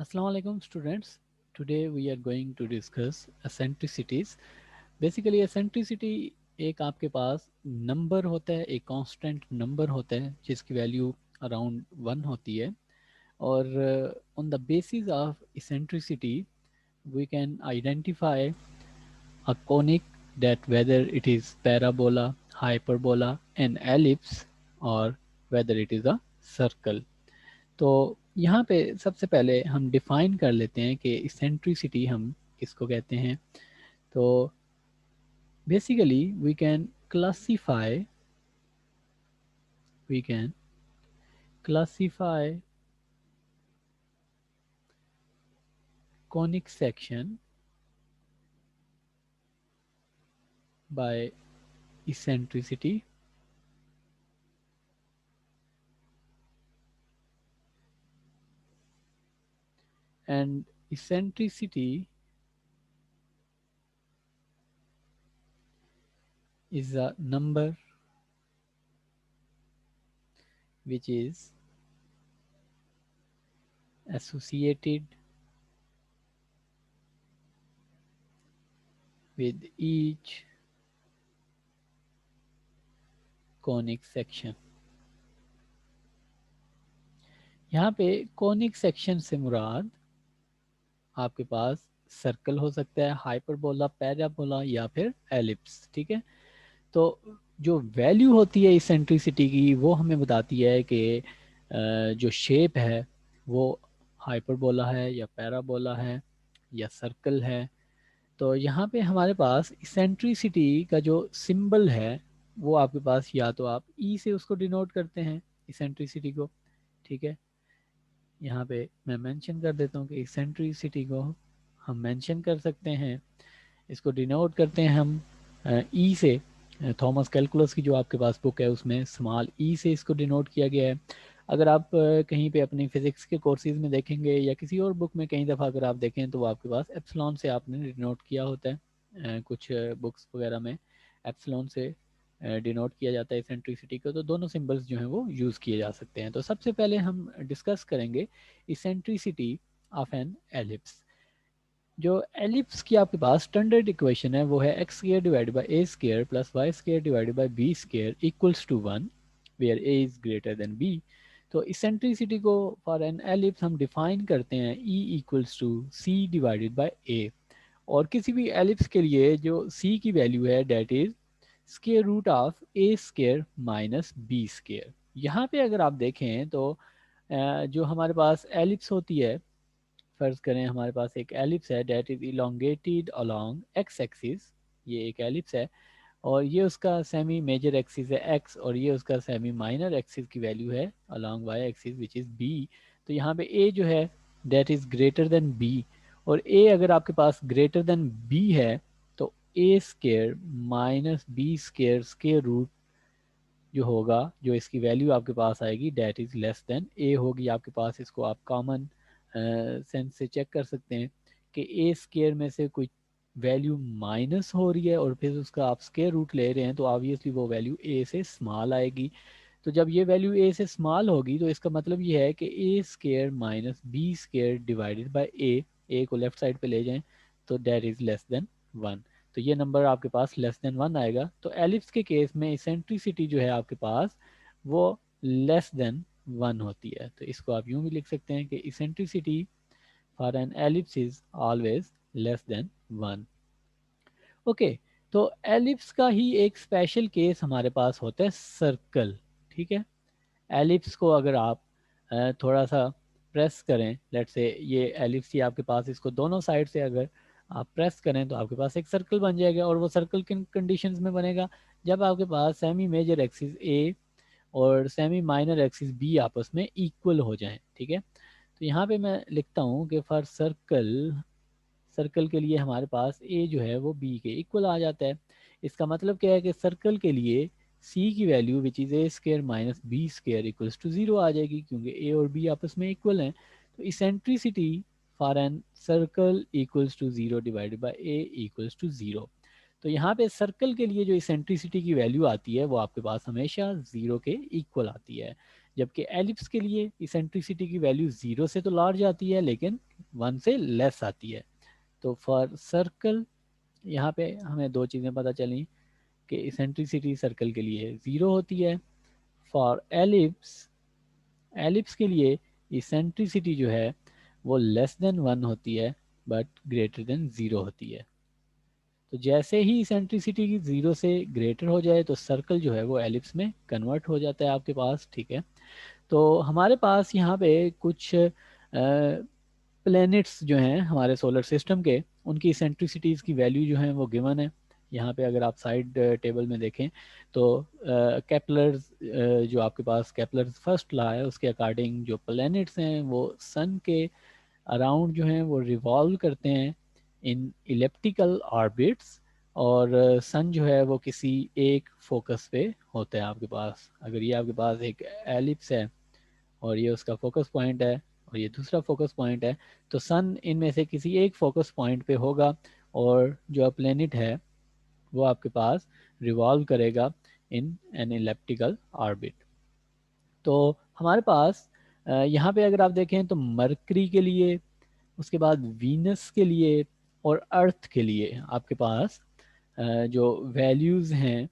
Assalamu alaikum students. Today we are going to discuss eccentricities. Basically eccentricity एक आपके पास number होता है, एक कांस्टेंट नंबर होता है जिसकी वैल्यू अराउंड 1 होती है और on the basis of eccentricity we can identify a conic that whether it is parabola, hyperbola, an ellipse or whether it is a circle. तो यहाँ पे सबसे पहले हम डिफाइन कर लेते हैं कि इसेंट्रिसिटी हम किसको कहते हैं। तो basically we can classify conic section by eccentricity, and eccentricity is a number which is associated with each conic section. यहाँ पे कॉनिक सेक्शन से मुराद आपके पास सर्कल हो सकता है, हाइपरबोला, पैराबोला या फिर एलिप्स। ठीक है, तो जो वैल्यू होती है इसेंट्रिसिटी की वो हमें बताती है कि जो शेप है वो हाइपरबोला है या पैराबोला है या सर्कल है। तो यहाँ पे हमारे पास इसेंट्रिसिटी का जो सिंबल है वो आपके पास, या तो आप ई से उसको डिनोट करते हैं इसेंट्रिसिटी को। ठीक है, यहाँ पे मैं मेंशन कर देता हूँ कि इसेंट्रिसिटी को हम मेंशन कर सकते हैं, इसको डिनोट करते हैं हम ई से। थॉमस कैलकुलस की जो आपके पास बुक है उसमें स्मॉल ई से इसको डिनोट किया गया है। अगर आप कहीं पे अपनी फिजिक्स के कोर्सेज में देखेंगे या किसी और बुक में कई दफ़ा अगर आप देखें तो वो आपके पास एप्सिलॉन से आपने डिनोट किया होता है। कुछ बुक्स वगैरह में एप्सिलॉन से डिनोट किया जाता है इसेंट्रिसिटी को। तो दोनों सिंबल्स जो हैं वो यूज़ किए जा सकते हैं। तो सबसे पहले हम डिस्कस करेंगे इसेंट्रिसिटी ऑफ एन एलिप्स। जो एलिप्स की आपके पास स्टैंडर्ड इक्वेशन है वो है x square divided by a square plus y square divided by b square equals to 1 where a is greater than b. तो इसेंट्रिसिटी को फॉर एन एलिप्स हम डिफाइन करते हैं e equals to c divided by a. और किसी भी ellipse के लिए जो सी की वैल्यू है that is square root of A square minus B square. यहाँ पे अगर आप देखें तो जो हमारे पास एलिप्स होती है, फर्ज करें हमारे पास एक एलिप्स है that is elongated along x axis. ये एक एलिप्स है और ये उसका सेमी मेजर एक्सिस है एक्स और ये उसका सेमी माइनर एक्सिस की वैल्यू है along y axis which is b. तो यहाँ पे ए जो है that is greater than b, और ए अगर आपके पास ग्रेटर देन बी है तो a square minus b square square root जो होगा, जो इसकी वैल्यू आपके पास आएगी that is less than a होगी आपके पास। इसको आप कॉमन सेंस से चेक कर सकते हैं कि ए स्केयर में से कोई वैल्यू माइनस हो रही है और फिर उसका आप स्केयर रूट ले रहे हैं तो ऑब्वियसली वो वैल्यू ए से स्मॉल आएगी। तो जब ये वैल्यू ए से स्मॉल होगी तो इसका मतलब ये है कि a square minus b square divided by a को लेफ्ट साइड पे ले जाएं तो डेट इज़ लेस देन 1। तो ये नंबर आपके पास लेस देन 1 आएगा। तो एलिप्स के केस में इसेंट्रिसिटी जो है आपके पास वो लेस देन 1 होती है। तो इसको आप यूं भी लिख सकते हैं कि eccentricity for an ellipse is always less than 1। Okay, तो एलिप्स का ही एक स्पेशल केस हमारे पास होता है सर्कल। ठीक है, एलिप्स को अगर आप थोड़ा सा प्रेस करें, लेट से ये एलिप्स ही आपके पास, इसको दोनों साइड से अगर आप प्रेस करें तो आपके पास एक सर्कल बन जाएगा। और वो सर्कल किन कंडीशंस में बनेगा, जब आपके पास सेमी मेजर एक्सिस ए और सेमी माइनर एक्सिस बी आपस में इक्वल हो जाएं। ठीक है, तो यहाँ पे मैं लिखता हूँ कि फॉर सर्कल के लिए हमारे पास ए जो है वो बी के इक्वल आ जाता है। इसका मतलब क्या है कि सर्कल के लिए सी की value which is a square minus b square equals to 0 आ जाएगी क्योंकि ए और बी आपस में इक्वल हैं। तो eccentricity for an circle equals to 0 divided by a equals to 0। तो यहाँ पे सर्कल के लिए जो इसेंट्रिसिटी की वैल्यू आती है वो आपके पास हमेशा 0 के इक्वल आती है। जबकि एलिप्स के लिए इसेंट्रिसिटी की वैल्यू 0 से तो लार्ज आती है लेकिन 1 से लेस आती है। तो फॉर सर्कल यहाँ पे हमें दो चीज़ें पता चली कि इसेंट्रिसिटी सर्कल के लिए 0 होती है। फॉर एलिप्स, एलिप्स के लिए इसेंट्रिसिटी जो है वो लेस देन 1 होती है बट ग्रेटर देन 0 होती है। तो जैसे ही इसेंट्रिसिटी की 0 से ग्रेटर हो जाए तो सर्कल जो है वो एलिप्स में कन्वर्ट हो जाता है आपके पास, ठीक है। तो हमारे पास यहाँ पे कुछ प्लैनेट्स जो हैं हमारे सोलर सिस्टम के, उनकी इसेंट्रिसिटीज़ की वैल्यू जो है वो गिवन है। यहाँ पे अगर आप साइड टेबल में देखें तो केपलर्स जो आपके पास केपलर्स फर्स्ट लॉ है उसके अकॉर्डिंग जो प्लैनेट्स हैं वो सन के अराउंड जो हैं वो रिवॉल्व करते हैं इन इलेप्टिकल ऑर्बिट्स, और सन जो है वो किसी एक फोकस पे होता है आपके पास। अगर ये आपके पास एक एलिप्स है और ये उसका फोकस पॉइंट है और ये दूसरा फोकस पॉइंट है, तो सन इनमें से किसी एक फोकस पॉइंट पे होगा और जो प्लेनेट है वो आपके पास रिवॉल्व करेगा इन एन इलेप्टिकल ऑर्बिट। तो हमारे पास यहाँ पे अगर आप देखें तो मरकरी के लिए, उसके बाद वीनस के लिए और अर्थ के लिए आपके पास जो वैल्यूज़ हैं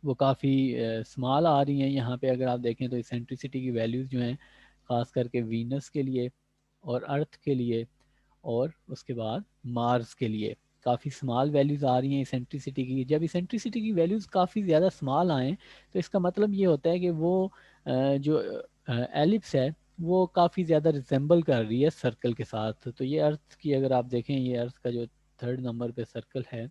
वो काफ़ी स्मॉल आ रही हैं। यहाँ पे अगर आप देखें तो इसेंट्रिसिटी की वैल्यूज़ जो हैं ख़ास करके वीनस के लिए और अर्थ के लिए और उसके बाद मार्स के लिए काफ़ी स्मॉल वैल्यूज़ आ रही हैं इसेंट्रिसिटी की। जब इसेंट्रिसिटी की वैल्यूज़ काफ़ी ज़्यादा स्मॉल आएँ तो इसका मतलब ये होता है कि वो जो एलिप्स है वो काफ़ी ज़्यादा रिजेंबल कर रही है सर्कल के साथ। तो ये अर्थ की अगर आप देखें, ये अर्थ का जो थर्ड नंबर पे सर्कल है,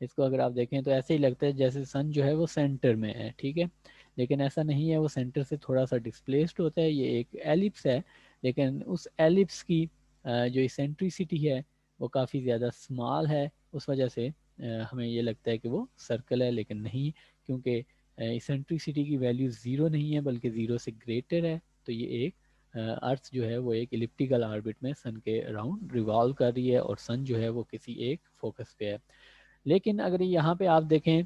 इसको अगर आप देखें तो ऐसे ही लगता है जैसे सन जो है वो सेंटर में है, ठीक है। लेकिन ऐसा नहीं है, वो सेंटर से थोड़ा सा डिस्प्लेस्ड होता है। ये एक एलिप्स है लेकिन उस एलिप्स की जो इसेंट्रिसिटी है वो काफ़ी ज़्यादा स्मॉल है, उस वजह से हमें ये लगता है कि वो सर्कल है, लेकिन नहीं, क्योंकि इसेंट्रिसिटी की वैल्यू ज़ीरो नहीं है बल्कि ज़ीरो से ग्रेटर है। तो ये एक अर्थ जो है वो एक इलिप्टिकल ऑर्बिट में सन के अराउंड रिवॉल्व कर रही है और सन जो है वो किसी एक फोकस पे है। लेकिन अगर यहाँ पे आप देखें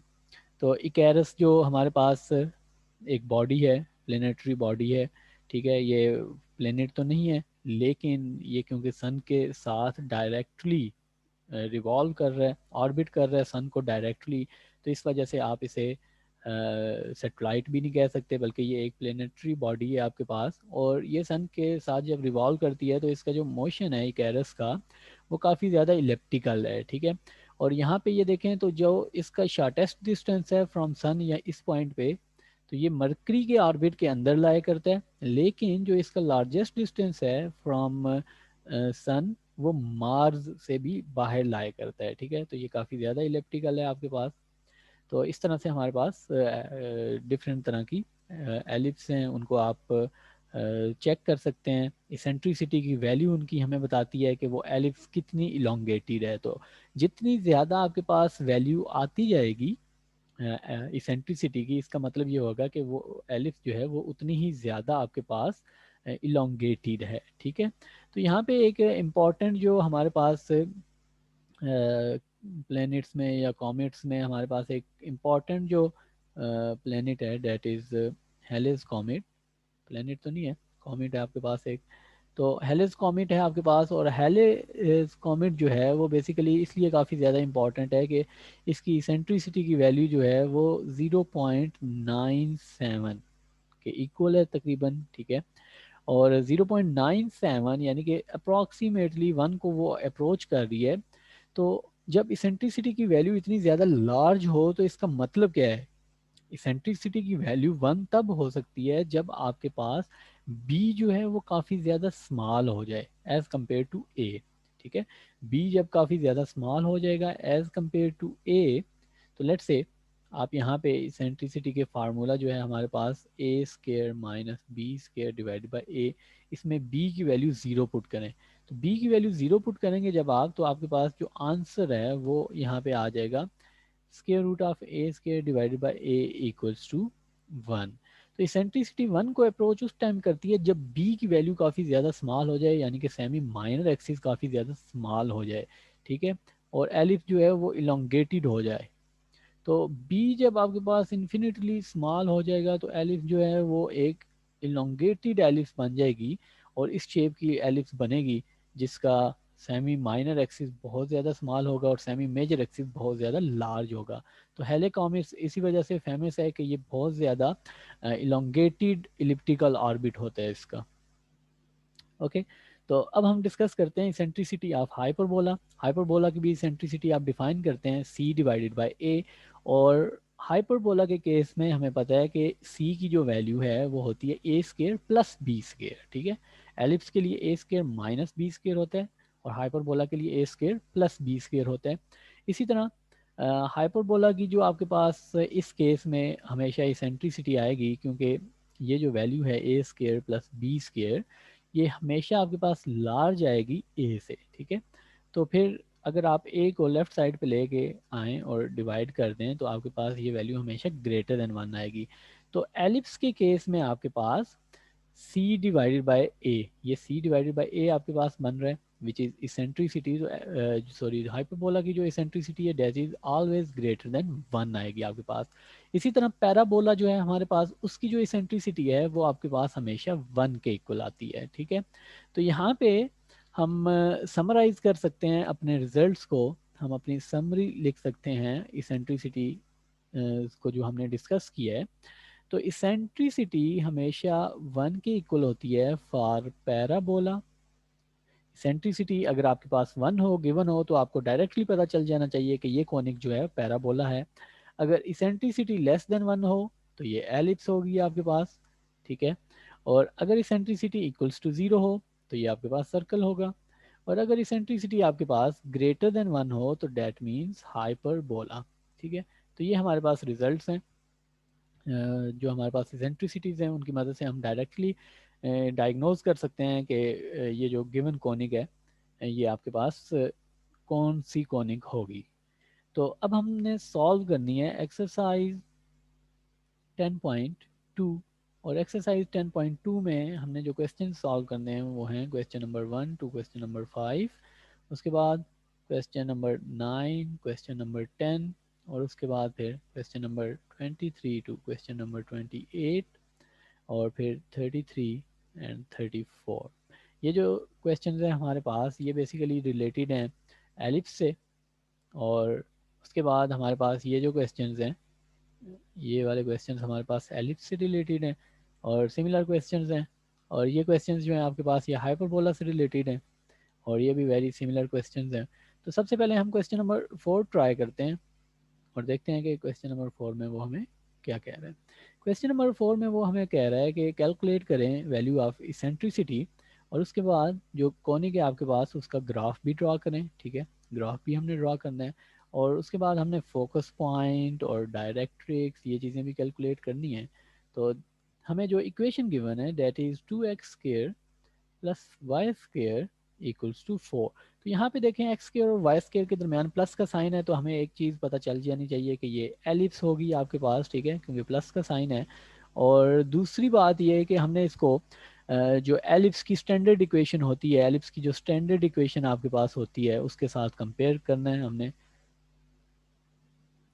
तो इकेरस जो हमारे पास एक बॉडी है, प्लेनेटरी बॉडी है, ठीक है, ये प्लेनेट तो नहीं है लेकिन ये क्योंकि सन के साथ डायरेक्टली रिवॉल्व कर रहा है, ऑर्बिट कर रहा है सन को डायरेक्टली, तो इस वजह से आप इसे सेटेलाइट भी नहीं कह सकते बल्कि ये एक प्लेनेटरी बॉडी है आपके पास। और ये सन के साथ जब रिवॉल्व करती है तो इसका जो मोशन है इकेरस का वो काफ़ी ज़्यादा इलेप्टिकल है, ठीक है। और यहाँ पे ये देखें तो जो इसका शॉर्टेस्ट डिस्टेंस है फ्रॉम सन या इस पॉइंट पे, तो ये मरकरी के ऑर्बिट के अंदर लाया करता है, लेकिन जो इसका लार्जेस्ट डिस्टेंस है फ्रॉम सन वो मार्स से भी बाहर लाया करता है, ठीक है। तो ये काफ़ी ज़्यादा इलेप्टिकल है आपके पास। तो इस तरह से हमारे पास डिफरेंट तरह की एलिप्स हैं, उनको आप चेक कर सकते हैं। इसेंट्रिसिटी की वैल्यू उनकी हमें बताती है कि वो एलिप्स कितनी इलोंगेटेड है। तो जितनी ज़्यादा आपके पास वैल्यू आती जाएगी इसेंट्रिसिटी की, इसका मतलब ये होगा कि वो एलिप्स जो है वो उतनी ही ज़्यादा आपके पास इलोंगेटेड है, ठीक है। तो यहाँ पे एक इम्पॉर्टेंट जो हमारे पास प्लैनेट्स में या कॉमेट्स में हमारे पास एक इम्पॉर्टेंट जो प्लैनेट है डेट इज़ हेलिस कॉमेट। प्लैनेट तो नहीं है, कॉमेट है आपके पास एक। तो हेलिस कॉमेट है आपके पास, और हेलिस कॉमेट जो है वो बेसिकली इसलिए काफ़ी ज़्यादा इम्पॉर्टेंट है कि इसकी इसेंट्रिसिटी की वैल्यू जो है वो 0.97 के इक्वल है तकरीबन, ठीक है। और 0.97 यानी कि अप्रॉक्सीमेटली 1 को वो अप्रोच कर रही है। तो जब इसेंट्रिसिटी की वैल्यू इतनी ज़्यादा लार्ज हो तो इसका मतलब क्या है? इसेंट्रिसिटी की वैल्यू 1 तब हो सकती है जब आपके पास बी जो है वो काफ़ी ज़्यादा स्मॉल हो जाए एज कम्पेयर टू ए, ठीक है। बी जब काफ़ी ज़्यादा स्मॉल हो जाएगा एज कम्पेयर टू ए, तो लेट्स से आप यहाँ पे इसेंट्रिसिटी के फार्मूला जो है हमारे पास a square minus b square divided by a, इसमें बी की वैल्यू ज़ीरो पुट करें। तो बी की वैल्यू ज़ीरो पुट करेंगे जब आप, तो आपके पास जो आंसर है वो यहाँ पे आ जाएगा square root of a square divided by a equals to 1। तो इसेंट्रिसिटी 1 को अप्रोच उस टाइम करती है जब बी की वैल्यू काफ़ी ज़्यादा स्मॉल हो जाए, यानी कि सेमी माइनर एक्सिस काफ़ी ज़्यादा स्मॉल हो जाए, ठीक है। और एलिफ जो है वो इलोंगेटेड हो जाए। तो बी जब आपके पास इन्फिनिटली स्मॉल हो जाएगा तो एलिफ जो है वो एक इलोंगेटेड एलिप्स बन जाएगी और इस शेप की एलिप्स बनेगी जिसका सेमी माइनर एक्सिस बहुत ज़्यादा स्मॉल होगा और सेमी मेजर एक्सिस बहुत ज़्यादा लार्ज होगा। तो हेलिकॉमिट्स इसी वजह से फेमस है कि ये बहुत ज़्यादा इलोंगेटेड इलिप्टिकल ऑर्बिट होता है इसका। ओके, तो अब हम डिस्कस करते हैं इसेंट्रिसिटी ऑफ हाइपरबोला। हाइपरबोला की भी इसेंट्रिसिटी आप डिफाइन करते हैं c डिवाइडेड बाय a, और हाइपरबोला के केस में हमें पता है कि c की जो वैल्यू है वो होती है a square plus b square, ठीक है। एलिप्स के लिए a square minus b square होता है और हाइपरबोला के लिए a square plus b square होता है। इसी तरह हाइपरबोला की जो आपके पास इस केस में हमेशा इसेंट्रिसिटी आएगी, क्योंकि ये जो वैल्यू है a square plus b square ये हमेशा आपके पास लार्ज आएगी ए से, ठीक है। तो फिर अगर आप ए को लेफ्ट साइड पे लेके आएँ और डिवाइड कर दें तो आपके पास ये वैल्यू हमेशा ग्रेटर देन 1 आएगी। तो एलिप्स के केस में आपके पास सी डिवाइडेड बाय ए, ये सी डिवाइडेड बाय ए आपके पास बन रहा है which is eccentricity, sorry hyperbola की जो इसेंट्रिसिटी है that is always greater than 1 आएगी आपके पास। इसी तरह पैराबोला जो है हमारे पास उसकी जो इसेंट्रिसिटी है वो आपके पास हमेशा 1 के इक्वल आती है, ठीक है। तो यहाँ पे हम समराइज कर सकते हैं अपने रिजल्ट्स को, हम अपनी समरी लिख सकते हैं इसेंट्रिसिटी को जो हमने डिस्कस किया है। तो इसेंट्रिसिटी हमेशा 1 के इक्वल होती है फॉर पैराबोला। इसेंट्रिसिटी अगर आपके पास 1 हो, गिवन हो, तो आपको डायरेक्टली पता चल जाना चाहिए कि ये कॉनिक जो है पैराबोला है। अगर इसेंट्रिसिटी लेस देन 1 हो तो ये एलिप्स होगी आपके पास, ठीक है। और अगर इसेंट्रिसिटी इक्वल्स टू 0 हो तो ये आपके पास सर्कल होगा। और अगर इसेंट्रिसिटी आपके पास ग्रेटर देन 1 हो तो डेट मीन्स हाइपरबोला, ठीक है। तो ये हमारे पास रिजल्ट्स हैं जो हमारे पास इसेंट्रिसिटीज़ हैं उनकी मदद से हम डायरेक्टली डायग्नोज कर सकते हैं कि ये जो गिवन कॉनिक है ये आपके पास कौन सी कॉनिक होगी। तो अब हमने सॉल्व करनी है एक्सरसाइज 10.2, और एक्सरसाइज 10.2 में हमने जो क्वेश्चन सॉल्व करने हैं वो हैं question number 1 to question number 5, उसके बाद क्वेश्चन नंबर 9, क्वेश्चन नंबर 10, और उसके बाद फिर question number 23 to question number 28, और फिर 33 एंड 34। ये जो क्वेश्चन हैं हमारे पास ये बेसिकली रिलेटेड हैं एलिप्स से, और उसके बाद हमारे पास ये जो क्वेश्चंस हैं ये वाले क्वेश्चंस हमारे पास एलिप्स से रिलेटेड हैं और सिमिलर क्वेश्चंस हैं, और ये क्वेश्चंस जो हैं आपके पास ये हाइपरबोला से रिलेटेड हैं और ये भी वेरी सिमिलर क्वेश्चंस हैं। तो सबसे पहले हम क्वेश्चन नंबर 4 ट्राई करते हैं और देखते हैं कि क्वेश्चन नंबर 4 में वो हमें क्या कह रहा है। क्वेश्चन नंबर 4 में वो हमें कह रहा है कि कैलकुलेट करें वैल्यू ऑफ इसेंट्रिसिटी, और उसके बाद जो कॉनिक है आपके पास उसका ग्राफ भी ड्रॉ करें, ठीक है। ग्राफ भी हमने ड्रॉ करना है, और उसके बाद हमने फोकस पॉइंट और डायरेक्ट्रिक्स ये चीज़ें भी कैलकुलेट करनी है। तो हमें जो इक्वेशन गिवन है that is 2x square plus y square equals to 4। तो यहाँ पे देखें एक्स स्क्वायर और वाई स्क्वायर के दरमियान प्लस का साइन है, तो हमें एक चीज़ पता चल जानी चाहिए कि ये एलिप्स होगी आपके पास, ठीक है, क्योंकि प्लस का साइन है। और दूसरी बात ये है कि हमने इसको जो एलिप्स की स्टैंडर्ड इक्वेशन होती है, एलिप्स की जो स्टैंडर्ड इक्वेशन आपके पास होती है उसके साथ कंपेयर करना है हमने।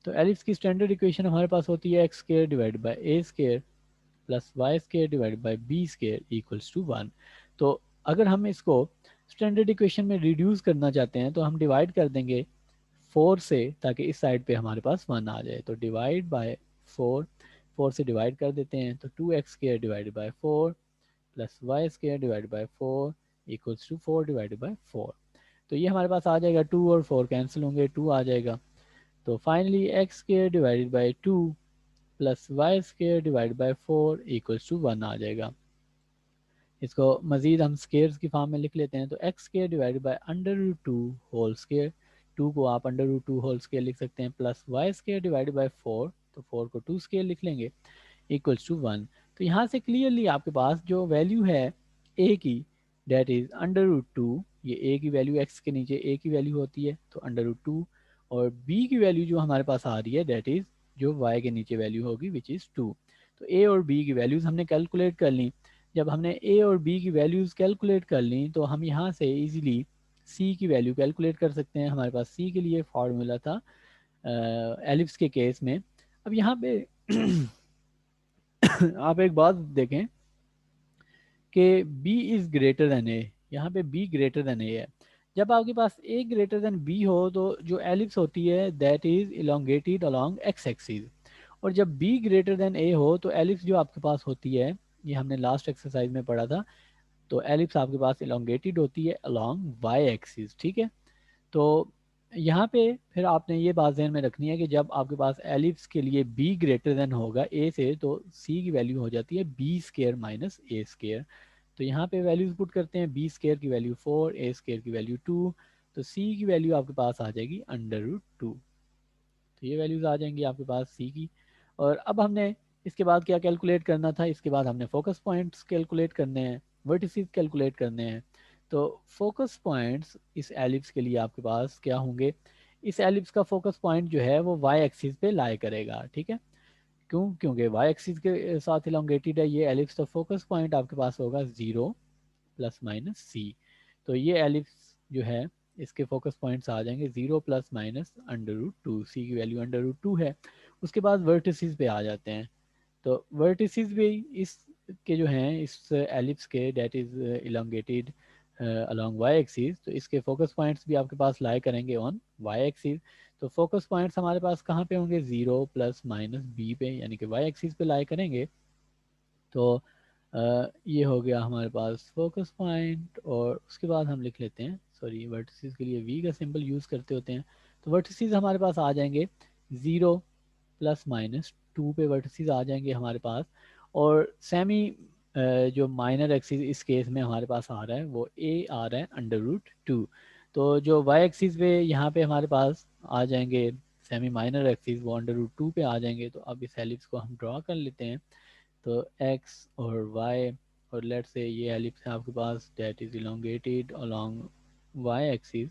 तो एलिप्स की स्टैंडर्ड इक्वेशन हमारे पास होती है x square divide by a square plus y square divide by b square equals to 1। तो अगर हम इसको स्टैंडर्ड इक्वेशन में रिड्यूस करना चाहते हैं तो हम डिवाइड कर देंगे 4 से, ताकि इस साइड पे हमारे पास 1 आ जाए। तो डिवाइड बाय 4, 4 से डिवाइड कर देते हैं तो 2x square divide by 4 plus y square divide by 4 equals to 4 divide by 4। तो ये हमारे पास आ जाएगा, 2 और 4 कैंसिल होंगे, 2 आ जाएगा। तो finally x square divided by 2 plus y square divide by 4 equals to 1 आ जाएगा। इसको मजीद हम स्केयर्स की फॉर्म में लिख लेते हैं। तो x square divided by under root 2 whole square, 2 को आप अंडर रूट 2 होल स्क्वायर लिख सकते हैं, plus y square divided by 4, तो 4 को 2 स्क्वायर लिख लेंगे, इक्वल्स टू 1। तो यहाँ से क्लियरली आपके पास जो वैल्यू है ए की डेट इज अंडर रूट 2, ये ए की वैल्यू एक्स के नीचे ए की वैल्यू होती है तो अंडर रूट 2, और बी की वैल्यू जो हमारे पास आ रही है डेट इज जो वाई के नीचे वैल्यू होगी विच इज़ 2। तो ए और बी की वैल्यूज़ हमने कैलकुलेट कर ली। जब हमने ए और बी की वैल्यूज़ कैलकुलेट कर ली तो हम यहाँ से इजीली सी की वैल्यू कैलकुलेट कर सकते हैं। हमारे पास सी के लिए फार्मूला था एलिप्स के केस में। अब यहाँ पे आप एक बात देखें कि b is greater then a, यहाँ पे b ग्रेटर देन a है। जब आपके पास a ग्रेटर देन b हो तो जो एलिप्स होती है that is elongated along x axis, और जब b ग्रेटर देन a हो तो एलिप्स जो आपके पास होती है, ये हमने लास्ट एक्सरसाइज में पढ़ा था, तो एलिप्स आपके पास इलोंगेटेड होती है अलोंग y एक्सिस, ठीक है। तो यहाँ पे फिर आपने ये बात ध्यान में रखनी है कि जब आपके पास एलिप्स के लिए b ग्रेटर देन होगा a से, तो c की वैल्यू हो जाती है b square minus a square. तो यहाँ पे वैल्यूज पुट करते हैं, b स्केयर की वैल्यू 4, a स्केयर की वैल्यू 2, तो c की वैल्यू आपके पास आ जाएगी √2। तो ये वैल्यूज आ जाएंगी आपके पास सी की। और अब हमने इसके बाद क्या कैलकुलेट करना था, इसके बाद हमने फोकस पॉइंट्स कैलकुलेट करने हैं, वर्टिसेस कैलकुलेट करने हैं। तो फोकस पॉइंट्स इस एलिप्स के लिए आपके पास क्या होंगे, इस एलिप्स का फोकस पॉइंट जो है वो वाई एक्सिस पे लाई करेगा, ठीक है। क्यों, क्योंकि वाई एक्सिस के साथ इलोंगेटेड है ये एलिप्स, तो फोकस पॉइंट आपके पास होगा 0 प्लस माइनस सी। तो ये एलिप्स जो है इसके फोकस पॉइंट्स आ जाएंगे 0 प्लस माइनस √2, सी की वैल्यू √2 है। उसके बाद वर्टिसेस पे आ जाते हैं। तो वर्टिसेस भी इस के जो हैं इस एलिप्स के that is elongated along y axis, तो इसके फोकस पॉइंट्स भी आपके पास लाई करेंगे ऑन वाई एक्सिस। तो फोकस पॉइंट्स हमारे पास कहाँ पे होंगे, 0 प्लस माइनस बी पे, यानी कि वाई एक्सिस पे लाई करेंगे। तो ये हो गया हमारे पास फोकस पॉइंट, और उसके बाद हम लिख लेते हैं, सॉरी वर्टिसेस के लिए वी का सिंबल यूज़ करते होते हैं। तो वर्टिसेस हमारे पास आ जाएंगे 0 प्लस माइनस 2 पे वर्टिसेस आ जाएंगे हमारे पास। और सेमी जो माइनर एक्सिस इस केस में हमारे पास आ रहा है वो ए आ रहा है √2। तो जो वाई एक्सिस पे यहाँ पे हमारे पास आ जाएंगे सेमी माइनर एक्सिस, वो √2 पे आ जाएंगे। तो अब इस एलिप्स को हम ड्रॉ कर लेते हैं। तो x और y, और लेट से ये एलिप्स है आपके पास that is elongated along y axis,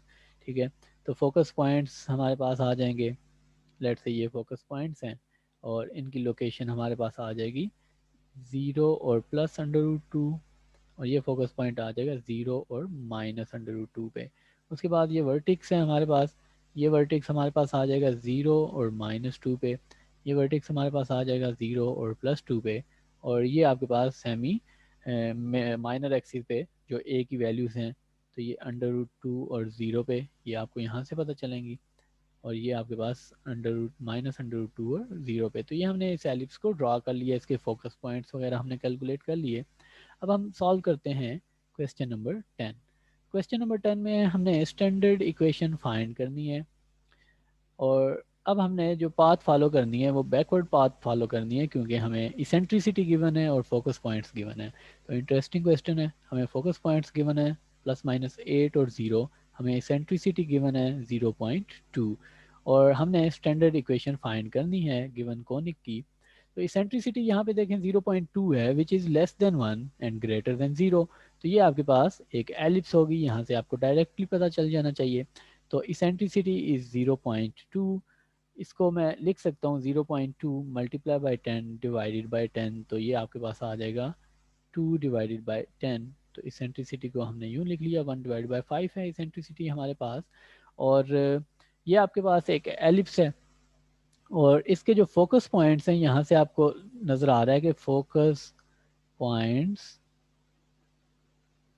ठीक है। तो फोकस पॉइंट्स हमारे पास आ जाएंगे, लेट से ये फोकस पॉइंट्स हैं, और इनकी लोकेशन हमारे पास आ जाएगी 0 और प्लस √2, और ये फोकस पॉइंट आ जाएगा 0 और माइनस √2 पे। उसके बाद ये वर्टिक्स है हमारे पास, ये वर्टिक्स हमारे पास आ जाएगा 0 और -2 पे, ये वर्टिक्स हमारे पास आ जाएगा 0 और +2 पे, और ये आपके पास सेमी माइनर एक्सिस पे जो ए की वैल्यूज़ हैं, तो ये √2 और 0 पे, ये आपको यहाँ से पता चलेंगी, और ये आपके पास -√2 और 0 पे। तो ये हमने इस एलिप्स को ड्रॉ कर लिया, इसके फोकस पॉइंट्स वगैरह हमने कैलकुलेट कर लिए। अब हम सॉल्व करते हैं क्वेश्चन नंबर 10। क्वेश्चन नंबर 10 में हमने स्टैंडर्ड इक्वेशन फाइंड करनी है, और अब हमने जो पाथ फॉलो करनी है वो बैकवर्ड पाथ फॉलो करनी है, क्योंकि हमें इसेंट्रिसिटी गिवन है और फोकस पॉइंट्स गिवन है। तो इंटरेस्टिंग क्वेश्चन है, हमें फोकस पॉइंट्स गिवन है +-8 और 0, हमें इसेंट्रिसिटी गिवन है 0.2, और हमने स्टैंडर्ड इक्वेशन फाइंड करनी है गिवन कॉनिक की। तो इसेंट्रिसिटी यहाँ पे देखें 0.2 है, which is less then 1 and greater than 0। तो ये आपके पास एक एलिप्स होगी, यहाँ से आपको डायरेक्टली पता चल जाना चाहिए। तो इसेंट्रिसिटी इज़ 0.2, इसको मैं लिख सकता हूँ 0.2 मल्टीप्लाई बाई 10 डिवाइडेड बाई 10, तो ये आपके पास आ जाएगा 2 डिवाइडेड बाई 10। तो इसेंट्रिसिटी को हमने यूँ लिख लिया, 1 डिवाइड बाई 5 है इसेंट्रिसिटी हमारे पास। और ये आपके पास एक एलिप्स है, और इसके जो फोकस पॉइंट्स हैं यहाँ से आपको नज़र आ रहा है कि focus points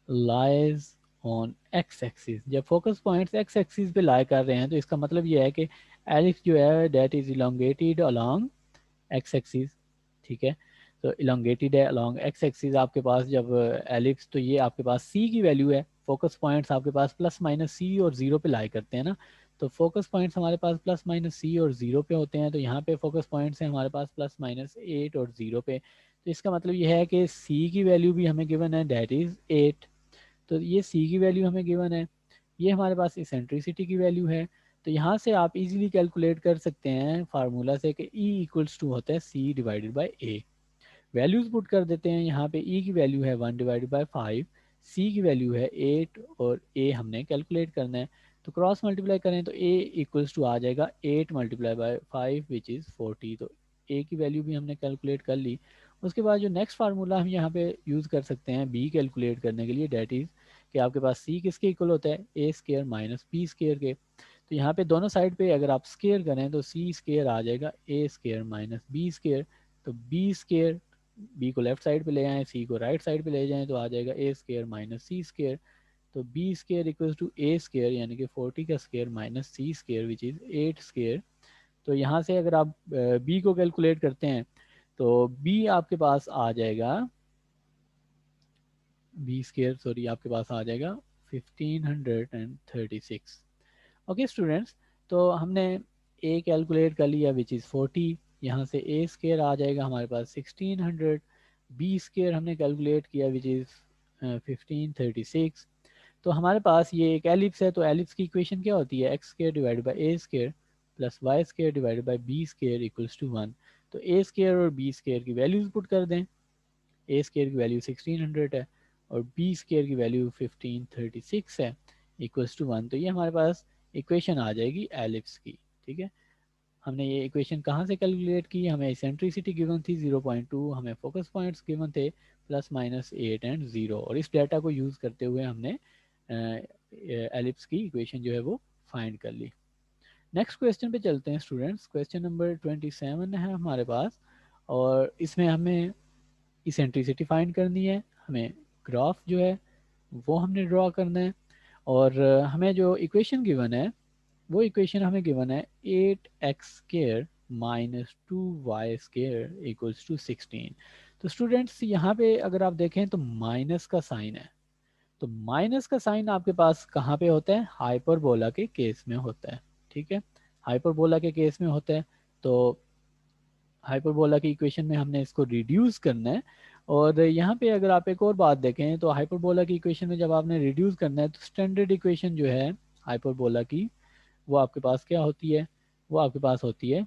lies on x axis. जब फोकस पॉइंट्स एक्स एक्सिस पे लाई कर रहे हैं तो इसका मतलब ये है कि एलिप्स जो है that is elongated along x axis, ठीक है। तो इलोंगेटेड है अलोंग एक्स एक्सिस आपके पास जब एलिप्स, तो ये आपके पास सी की वैल्यू है, फोकस पॉइंट्स आपके पास +-c और 0 पे लाई करते हैं ना। तो फोकस पॉइंट्स हमारे पास +-c और 0 पे होते हैं, तो यहाँ पे फोकस पॉइंट्स हैं हमारे पास +-8 और 0 पे। तो इसका मतलब यह है कि सी की वैल्यू भी हमें गिवन है डेट इज़ 8। तो ये सी की वैल्यू हमें गिवन है, ये हमारे पास इसेंट्रिसिटी की वैल्यू है। तो यहाँ से आप इजीली कैलकुलेट कर सकते हैं फार्मूला से कि E इक्वल्स टू होता है C divided by A। Values put कर देते हैं, यहाँ पे E की वैल्यू है 1 डिवाइडेड बाई 5, C की वैल्यू है 8, और A हमने कैलकुलेट करना है। तो क्रॉस मल्टीप्लाई करें तो A इक्वल्स टू आ जाएगा 8 मल्टीप्लाई बाई 5 विच इज़ 40। तो A की वैल्यू भी हमने कैलकुलेट कर ली। उसके बाद जो नेक्स्ट फार्मूला हम यहाँ पे यूज़ कर सकते हैं B कैलकुलेट करने के लिए, डेट इज़ कि आपके पास C किसके इक्वल होता है, A square minus B square के। तो यहाँ पे दोनों साइड पे अगर आप स्केयर करें तो C स्केयर आ जाएगा A square minus B square. तो B स्केयर बी को लेफ्ट साइड पे ले आएँ, सी को राइट साइड पे ले जाएं तो आ जाएगा a square minus c square. तो b square equals to a square यानी कि 40 का square minus c square which is 8 square. तो यहाँ से अगर आप बी को कैलकुलेट करते हैं तो बी आपके पास आ जाएगा, बी स्केयर सॉरी आपके पास आ जाएगा 1536। ओके स्टूडेंट्स, तो हमने ए कैलकुलेट कर लिया विच इज़ 40, यहाँ से ए स्केयर आ जाएगा हमारे पास 1600, बी स्केयर हमने कैलकुलेट किया विच इज़ 1536। तो हमारे पास ये एक एलिप्स है, तो एलिप्स की इक्वेशन क्या होती है, x square divided by a square plus y square divided by b square equals to 1। तो ए स्केयर और बी स्केयर की वैल्यूज पुट कर दें, ए स्केयर की वैल्यू 1600 है और बी स्केयर की वैल्यू 1536 है इक्वल्स टू 1। तो ये हमारे पास इक्वेशन आ जाएगी एलिप्स की। ठीक है, हमने ये इक्वेशन कहाँ से कैलकुलेट की, हमें एसेंट्रिसिटी गिवन थी 0.2, हमें फोकस पॉइंट्स गिवन थे प्लस माइनस 8 एंड 0, और इस डाटा को यूज़ करते हुए हमने एलिप्स की इक्वेशन जो है वो फाइंड कर ली। नेक्स्ट क्वेश्चन पे चलते हैं स्टूडेंट्स। क्वेश्चन नंबर 27 है हमारे पास, और इसमें हमें इसेंट्रिसिटी फाइंड करनी है, हमें ग्राफ जो है वो हमने ड्रॉ करना है, और हमें जो इक्वेशन गिवन है वो इक्वेशन हमें गिवन है 8x square minus 2y square equals to 16। तो स्टूडेंट्स यहाँ पे अगर आप देखें तो माइनस का साइन है, तो माइनस का साइन आपके पास कहाँ पे होता है, हाइपरबोला के केस में होता है। ठीक है, हाइपरबोला के केस में होता है। तो हाइपरबोला की इक्वेशन में हमने इसको रिड्यूस करना है, और यहाँ पे अगर आप एक और बात देखें तो हाइपरबोला की इक्वेशन में जब आपने रिड्यूस करना है तो स्टैंडर्ड इक्वेशन जो है हाइपरबोला की वो आपके पास क्या होती है, वो आपके पास होती है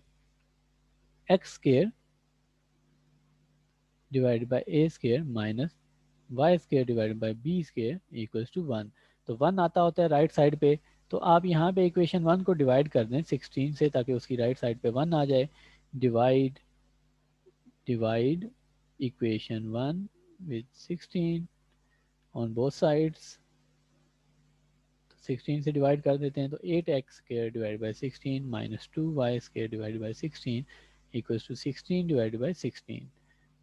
x square divided by a square minus y square divided by b square equals to 1। तो 1 आता होता है राइट साइड पे, तो आप यहाँ पे इक्वेशन 1 को डिवाइड कर दें 16 से ताकि उसकी राइट साइड पे 1 आ जाए। Divide divide equation 1 with 16 on both sides, 16 से डिवाइड कर देते हैं तो 8x square divide by 16 minus 2y square divide by 16 equals to 16 divide by 16।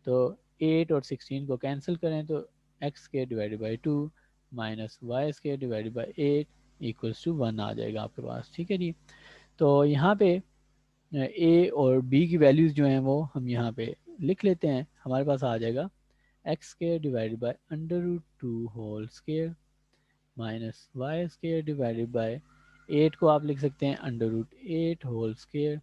तो 8 और 16 को कैंसिल करें तो x square divide by 2 minus y square divide by 8 equals to 1 आ जाएगा आपके पास। ठीक है जी, तो यहाँ पे a और b की वैल्यूज़ जो हैं वो हम यहाँ पे लिख लेते हैं। हमारे पास आ जाएगा x square divided by under root 2 whole square minus y square divided by 8 को आप लिख सकते हैं under root 8 whole square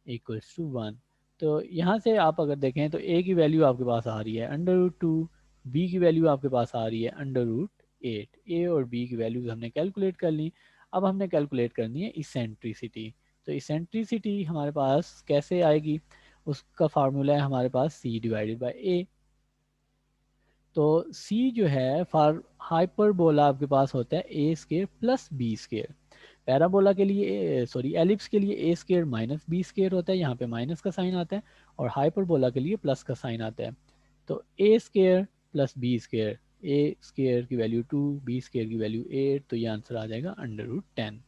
equals to 1। तो यहाँ से आप अगर देखें तो a की वैल्यू आपके पास आ रही है अंडर रूट 2, बी की वैल्यू आपके पास आ रही है अंडर रूट 8। a और b की वैल्यूज हमने कैलकुलेट कर ली। अब हमने कैलकुलेट करनी है इसेंट्रिसिटी। तो इसेंट्रिसिटी हमारे पास कैसे आएगी, उसका फार्मूला है हमारे पास c डिवाइडेड बाई a। तो c जो है फॉर हाइपरबोला आपके पास होता है a square plus b square. Parabola के लिए सॉरी एलिप्स के लिए a square minus b square होता है, यहाँ पे माइनस का साइन आता है, और हाइपरबोला के लिए प्लस का साइन आता है। तो a square plus b square, A square की वैल्यू 2, बी स्केयर की वैल्यू 8, तो ये आंसर आ जाएगा अंडर रूट 10।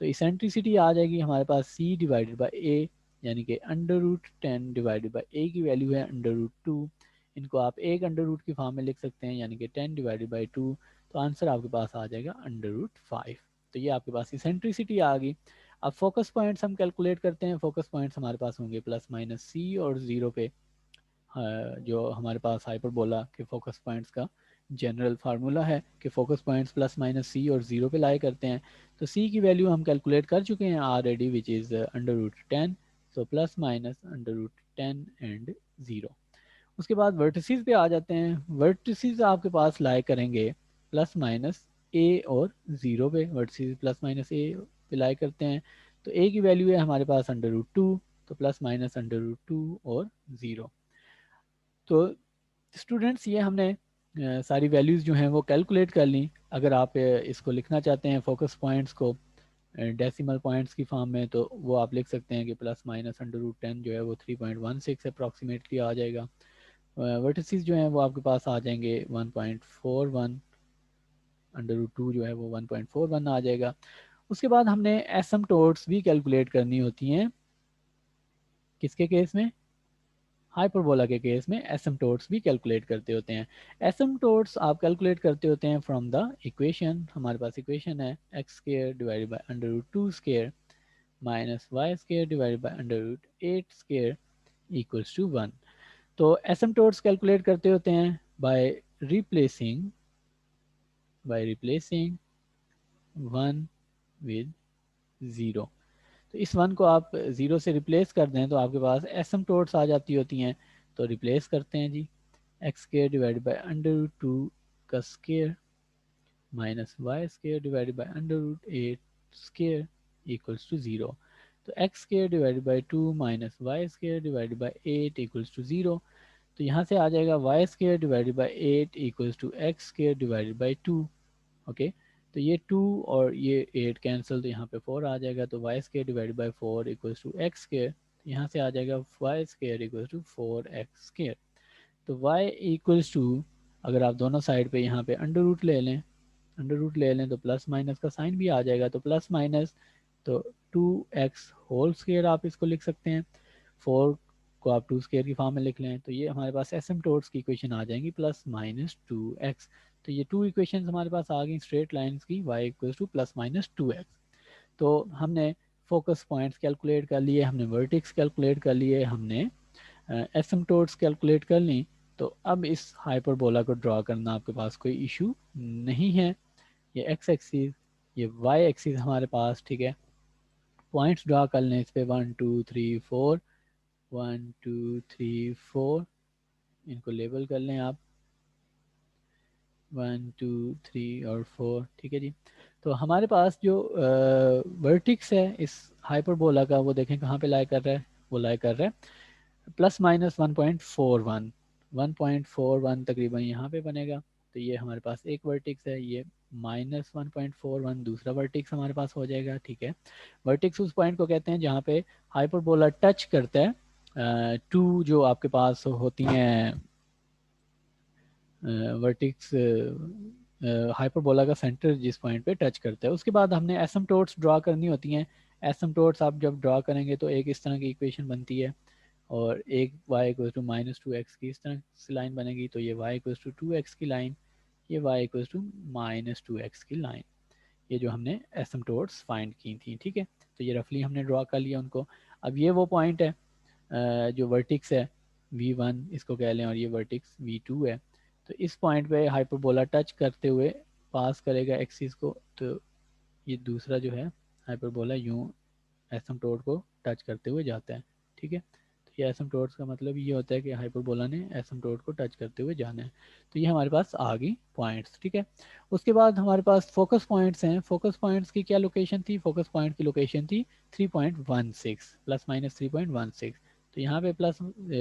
तो इसेंट्रिसिटी आ जाएगी हमारे पास सी डिवाइडेड बाई ए, यानी कि अंडर रूट 10 डिवाइडेड बाई ए की वैल्यू है अंडर रूट 2। इनको आप एक अंडर रूट की फॉर्म में लिख सकते हैं यानी कि 10 डिवाइडेड बाई 2, तो आंसर आपके पास आ जाएगा अंडर रूट 5। तो ये आपके पास इसेंट्रिसिटी आ गई। अब फोकस पॉइंट्स हम कैलकुलेट करते हैं। फोकस पॉइंट्स हमारे पास होंगे प्लस माइनस सी और 0 पे। जो हमारे पास हाइपरबोला के फोकस पॉइंट्स का जनरल फार्मूला है कि फोकस पॉइंट्स प्लस माइनस सी और 0 पे लाई करते हैं। तो सी की वैल्यू हम कैलकुलेट कर चुके हैं already which is under root 10। So plus minus under root 10 and 0। उसके बाद वर्टिसेस पे आ जाते हैं। वर्टिसेस आपके पास लाई करेंगे प्लस माइनस ए और 0 पे। वर्टिसेस प्लस माइनस ए पे लाई करते हैं, तो ए की वैल्यू है हमारे पास अंडर रूट 2, तो प्लस माइनस अंडर रूट 2 और 0। तो स्टूडेंट्स ये हमने सारी वैल्यूज़ जो हैं वो कैलकुलेट कर ली। अगर आप इसको लिखना चाहते हैं फोकस पॉइंट्स को डेसिमल पॉइंट्स की फॉर्म में, तो वो आप लिख सकते हैं कि प्लस माइनस अंडर रूट 10 जो है वो 3.16 अप्रॉक्सीमेटली आ जाएगा। वर्टिसेस जो हैं वो आपके पास आ जाएंगे 1.41, अंडर रूट 2 जो है वो 1.41 आ जाएगा। उसके बाद हमने एसमटोट्स भी कैलकुलेट करनी होती हैं, किसके केस में, हाइपरबोला के केस में एसिम्पटोट्स भी कैलकुलेट करते होते हैं। एसिम्पटोट्स आप कैलकुलेट करते होते हैं फ्रॉम द इक्वेशन। हमारे पास इक्वेशन है x square divided by under root 2 square minus y square divided by under root 8 square equals to 1। तो एसिम्पटोट्स कैलकुलेट करते होते हैं बाय रिप्लेसिंग 1 विद 0। तो इस 1 को आप 0 से रिप्लेस कर दें तो आपके पास एसिम्पटोट्स आ जाती होती हैं। तो रिप्लेस करते हैं जी, x square divided by under root 2 का square minus y square divided by under root 8 square equals to 0। तो x square divided by 2 minus y square divided by 8 equals to 0। तो यहाँ से आ जाएगा y square divided by 8 equals to x square divided by 2। Okay, तो ये 2 और ये 8 कैंसिल, तो यहाँ पे 4 आ जाएगा। तो y square divided by 4 equals to x square, यहाँ से आ जाएगा y square equals to 4x square. तो y इक्वल्स टू, अगर आप दोनों साइड पे यहाँ पे अंडर रूट ले लें तो प्लस माइनस का साइन भी आ जाएगा। तो प्लस माइनस, तो 2x होल स्क्वायर आप इसको लिख सकते हैं, 4 को आप 2 स्क्वायर की फॉर्म में लिख लें। तो ये हमारे पास एसिम्पटोट्स की इक्वेशन आ जाएंगी प्लस माइनस 2x। तो ये 2 इक्वेशन हमारे पास आ गई स्ट्रेट लाइंस की, y equals two plus minus 2x। तो हमने फोकस पॉइंट्स कैलकुलेट कर लिए, हमने वर्टिक्स कैलकुलेट कर लिए, हमने एसिम्पटोट्स कैलकुलेट कर ली। तो अब इस हाइपरबोला को ड्रॉ करना आपके पास कोई इशू नहीं है। ये एक्स एक्सिस, ये वाई एक्सिस हमारे पास, ठीक है। पॉइंट्स ड्रॉ कर लें इस पे 1 2 3 4, 1 2 3 4, इनको लेबल कर लें आप 1 2 3 और 4, ठीक है जी। तो हमारे पास जो वर्टिक्स है इस हाइपरबोला का, वो देखें कहाँ पे लाई कर रहा है, वो लाई कर रहा है प्लस माइनस 1.41, 1.41 तकरीबन यहाँ पे बनेगा। तो ये हमारे पास एक वर्टिक्स है, ये माइनस 1.41 दूसरा वर्टिक्स हमारे पास हो जाएगा, ठीक है। वर्टिक्स उस पॉइंट को कहते हैं जहाँ पे हाइपरबोला टच करता है टू जो आपके पास होती हैं वर्टिक्स, हाइपरबोला का सेंटर जिस पॉइंट पे टच करता है। उसके बाद हमने एसिम्पटोट्स ड्रॉ करनी होती हैं। एसिम्पटोट्स आप जब ड्रॉ करेंगे तो एक इस तरह की इक्वेशन बनती है, और एक y equal to minus 2x की इस तरह से लाइन बनेगी। तो ये y इक्वल टू 2x की लाइन, ये y equal to minus 2x की लाइन, ये जो हमने एसिम्पटोट्स फाइंड की थी, ठीक है। तो ये रफली हमने ड्रॉ कर लिया उनको। अब ये वो पॉइंट है जो वर्टिक्स है v1 इसको कह लें, और ये वर्टिक्स v2 है। तो इस पॉइंट पे हाइपरबोला टच करते हुए पास करेगा एक्सिस को। तो ये दूसरा जो है हाइपरबोला यूं एसिम्पटोट को टच करते हुए जाता है, ठीक है। तो ये एसिम्पटोट्स का मतलब ये होता है कि हाइपरबोला ने एसिम्पटोट को टच करते हुए जाना है। तो ये हमारे पास आ गई पॉइंट्स, ठीक है। उसके बाद हमारे पास फोकस पॉइंट्स हैं। फोकस पॉइंट्स की क्या लोकेशन थी, फोकस पॉइंट की लोकेशन थी 3.16 प्लस माइनस 3.16। तो यहाँ पे प्लस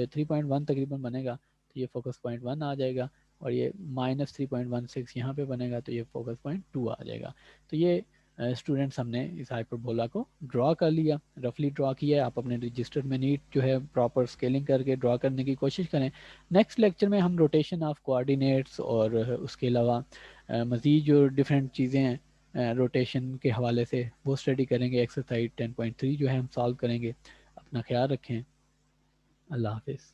3.1 तकरीबन बनेगा, तो ये फोकस पॉइंट 1 आ जाएगा, और ये माइनस 3.16 यहाँ पे बनेगा, तो ये फोकस पॉइंट 2 आ जाएगा। तो ये स्टूडेंट्स हमने इस हाइपरबोला को ड्रॉ कर लिया, रफली ड्रॉ किया है। आप अपने रजिस्टर में नीट जो है प्रॉपर स्केलिंग करके ड्रॉ करने की कोशिश करें। नेक्स्ट लेक्चर में हम रोटेशन ऑफ कोऑर्डिनेट्स और उसके अलावा मज़ीद जो डिफरेंट चीज़ें हैं रोटेशन के हवाले से वो स्टडी करेंगे। एक्सरसाइज 10.3 जो है हम सॉल्व करेंगे। अपना ख्याल रखें। अल्लाह हाफिज़।